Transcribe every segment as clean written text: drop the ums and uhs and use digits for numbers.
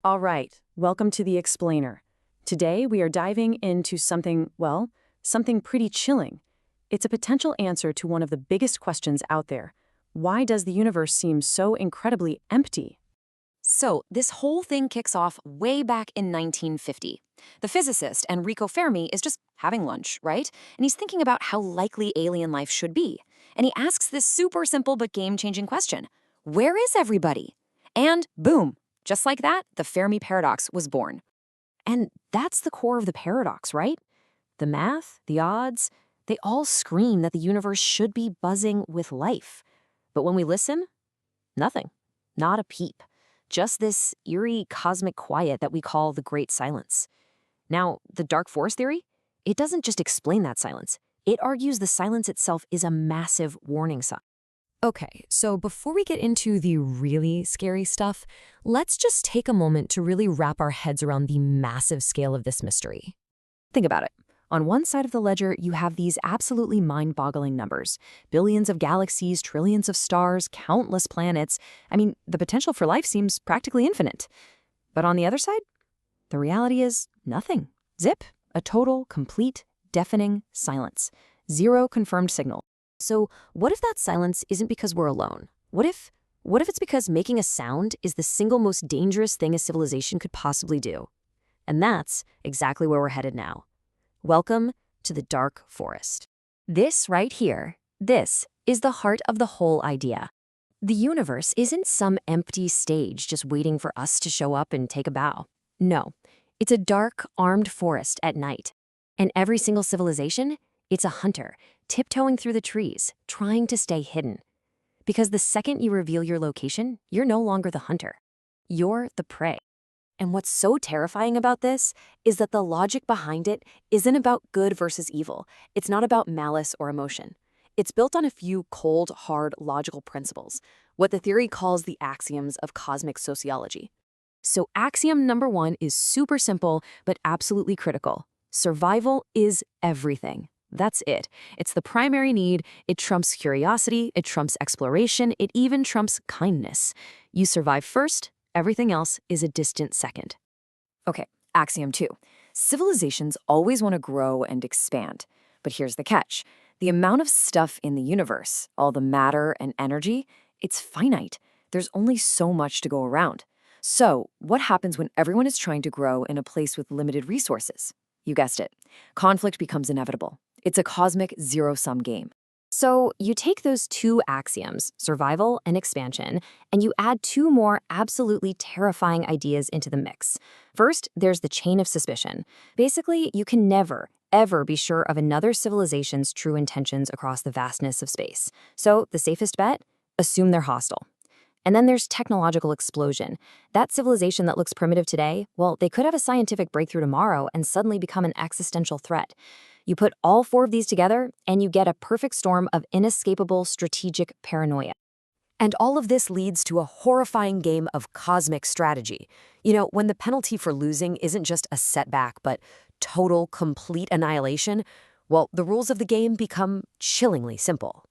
All right, welcome to The Explainer. Today we are diving into something pretty chilling. It's a potential answer to one of the biggest questions out there. Why does the universe seem so incredibly empty? So, this whole thing kicks off way back in 1950. The physicist Enrico Fermi is just having lunch, right? And he's thinking about how likely alien life should be. And he asks this super simple but game changing question: where is everybody? And boom, just like that, the Fermi Paradox was born. And that's the core of the paradox, right? The math, the odds, they all scream that the universe should be buzzing with life. But when we listen, nothing, not a peep. Just this eerie cosmic quiet that we call the Great Silence. Now, the dark force theory, it doesn't just explain that silence. It argues the silence itself is a massive warning sign. Okay, so before we get into the really scary stuff, let's just take a moment to really wrap our heads around the massive scale of this mystery. Think about it. On one side of the ledger, you have these absolutely mind-boggling numbers. Billions of galaxies, trillions of stars, countless planets. I mean, the potential for life seems practically infinite. But on the other side, the reality is nothing. Zip. A total, complete, deafening silence. Zero confirmed signal. So what if that silence isn't because we're alone? What if it's because making a sound is the single most dangerous thing a civilization could possibly do? And that's exactly where we're headed now. Welcome to the dark forest. This right here, this is the heart of the whole idea. The universe isn't some empty stage just waiting for us to show up and take a bow. No, it's a dark, armed forest at night. And every single civilization, it's a hunter, tiptoeing through the trees, trying to stay hidden. Because the second you reveal your location, you're no longer the hunter. You're the prey. And what's so terrifying about this is that the logic behind it isn't about good versus evil. It's not about malice or emotion. It's built on a few cold, hard, logical principles, what the theory calls the axioms of cosmic sociology. So axiom number one is super simple, but absolutely critical. Survival is everything. That's it. It's the primary need. It trumps curiosity. It trumps exploration. It even trumps kindness. You survive first. Everything else is a distant second. Okay, axiom 2. Civilizations always want to grow and expand. But here's the catch. The amount of stuff in the universe, all the matter and energy, it's finite. There's only so much to go around. So, what happens when everyone is trying to grow in a place with limited resources? You guessed it. Conflict becomes inevitable. It's a cosmic zero-sum game. So you take those two axioms, survival and expansion, and you add two more absolutely terrifying ideas into the mix. First, there's the chain of suspicion. Basically, you can never, ever be sure of another civilization's true intentions across the vastness of space. So the safest bet? Assume they're hostile. And then there's technological explosion. That civilization that looks primitive today, well, they could have a scientific breakthrough tomorrow and suddenly become an existential threat. You put all four of these together, and you get a perfect storm of inescapable strategic paranoia. And all of this leads to a horrifying game of cosmic strategy. You know, when the penalty for losing isn't just a setback, but total, complete annihilation, well, the rules of the game become chillingly simple.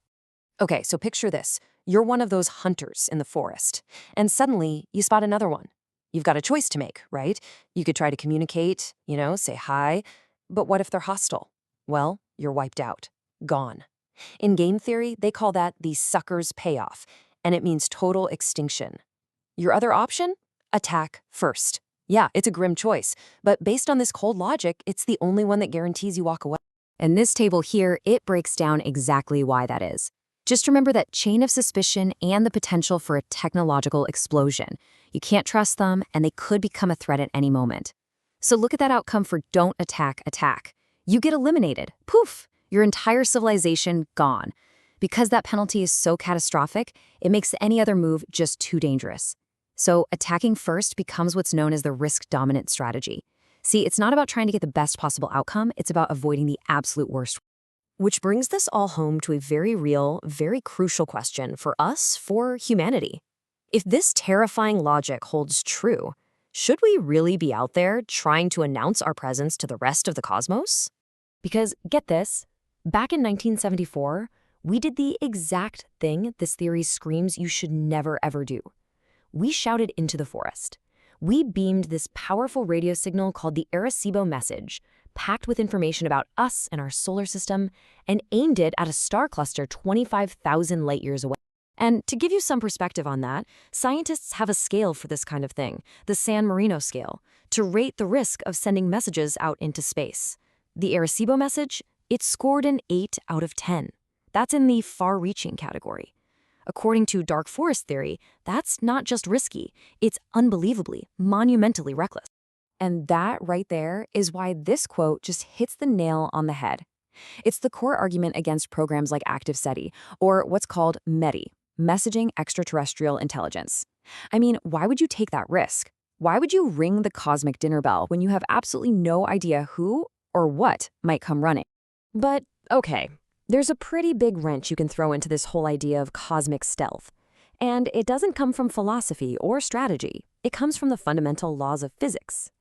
Okay, so picture this. You're one of those hunters in the forest, and suddenly you spot another one. You've got a choice to make, right? You could try to communicate, say hi, but what if they're hostile? Well, you're wiped out, gone. In game theory, they call that the sucker's payoff, and it means total extinction. Your other option? Attack first. Yeah, it's a grim choice, but based on this cold logic, it's the only one that guarantees you walk away. And this table here, it breaks down exactly why that is. Just remember that chain of suspicion and the potential for a technological explosion. You can't trust them, and they could become a threat at any moment. So look at that outcome for don't attack, attack. You get eliminated. Poof! Your entire civilization gone. Because that penalty is so catastrophic, it makes any other move just too dangerous. So attacking first becomes what's known as the risk-dominant strategy. See, it's not about trying to get the best possible outcome, it's about avoiding the absolute worst. Which brings this all home to a very real, very crucial question for us, for humanity. If this terrifying logic holds true, should we really be out there trying to announce our presence to the rest of the cosmos? Because, get this, back in 1974, we did the exact thing this theory screams you should never ever do. We shouted into the forest. We beamed this powerful radio signal called the Arecibo message, packed with information about us and our solar system, and aimed it at a star cluster 25,000 light years away. And to give you some perspective on that, scientists have a scale for this kind of thing, the San Marino scale, to rate the risk of sending messages out into space. The Arecibo message, it scored an 8 out of 10. That's in the far-reaching category. According to dark forest theory, that's not just risky, it's unbelievably, monumentally reckless. And that right there is why this quote just hits the nail on the head. It's the core argument against programs like Active SETI, or what's called METI, Messaging Extraterrestrial Intelligence. I mean, why would you take that risk? Why would you ring the cosmic dinner bell when you have absolutely no idea who or what might come running? But, okay, there's a pretty big wrench you can throw into this whole idea of cosmic stealth. And it doesn't come from philosophy or strategy. It comes from the fundamental laws of physics.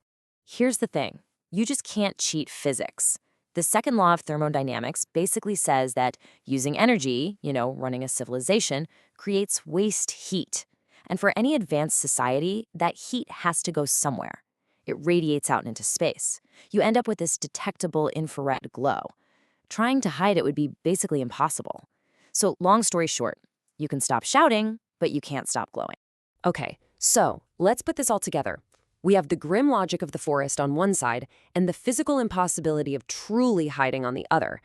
Here's the thing. You just can't cheat physics. The second law of thermodynamics basically says that using energy, running a civilization, creates waste heat. And for any advanced society, that heat has to go somewhere. It radiates out into space. You end up with this detectable infrared glow. Trying to hide it would be basically impossible. So, long story short, you can stop shouting, but you can't stop glowing. Okay, so let's put this all together. We have the grim logic of the forest on one side and the physical impossibility of truly hiding on the other.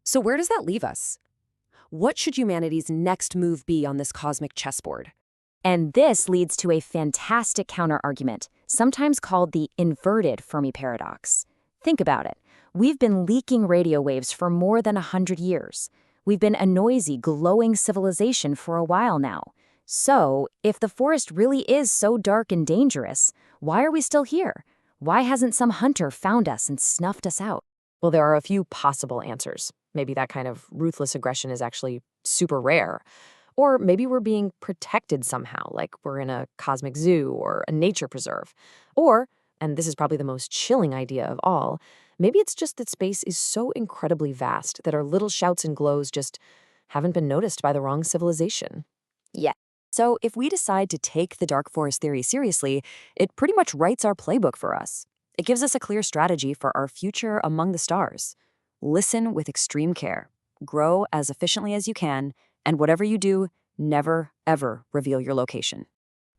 So where does that leave us? What should humanity's next move be on this cosmic chessboard? And this leads to a fantastic counter-argument, sometimes called the inverted Fermi Paradox. Think about it. We've been leaking radio waves for more than 100 years. We've been a noisy, glowing civilization for a while now. So, if the forest really is so dark and dangerous, why are we still here? Why hasn't some hunter found us and snuffed us out? Well, there are a few possible answers. Maybe that kind of ruthless aggression is actually super rare. Or maybe we're being protected somehow, like we're in a cosmic zoo or a nature preserve. Or, and this is probably the most chilling idea of all, maybe it's just that space is so incredibly vast that our little shouts and glows just haven't been noticed by the wrong civilization. Yeah. So if we decide to take the dark forest theory seriously, it pretty much writes our playbook for us. It gives us a clear strategy for our future among the stars. Listen with extreme care, grow as efficiently as you can, and whatever you do, never, ever reveal your location.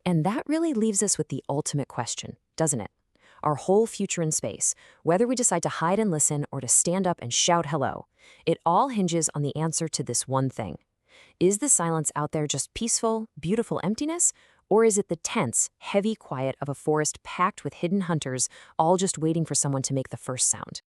And that really leaves us with the ultimate question, doesn't it? Our whole future in space, whether we decide to hide and listen or to stand up and shout hello, it all hinges on the answer to this one thing. Is the silence out there just peaceful, beautiful emptiness, or is it the tense, heavy quiet of a forest packed with hidden hunters, all just waiting for someone to make the first sound?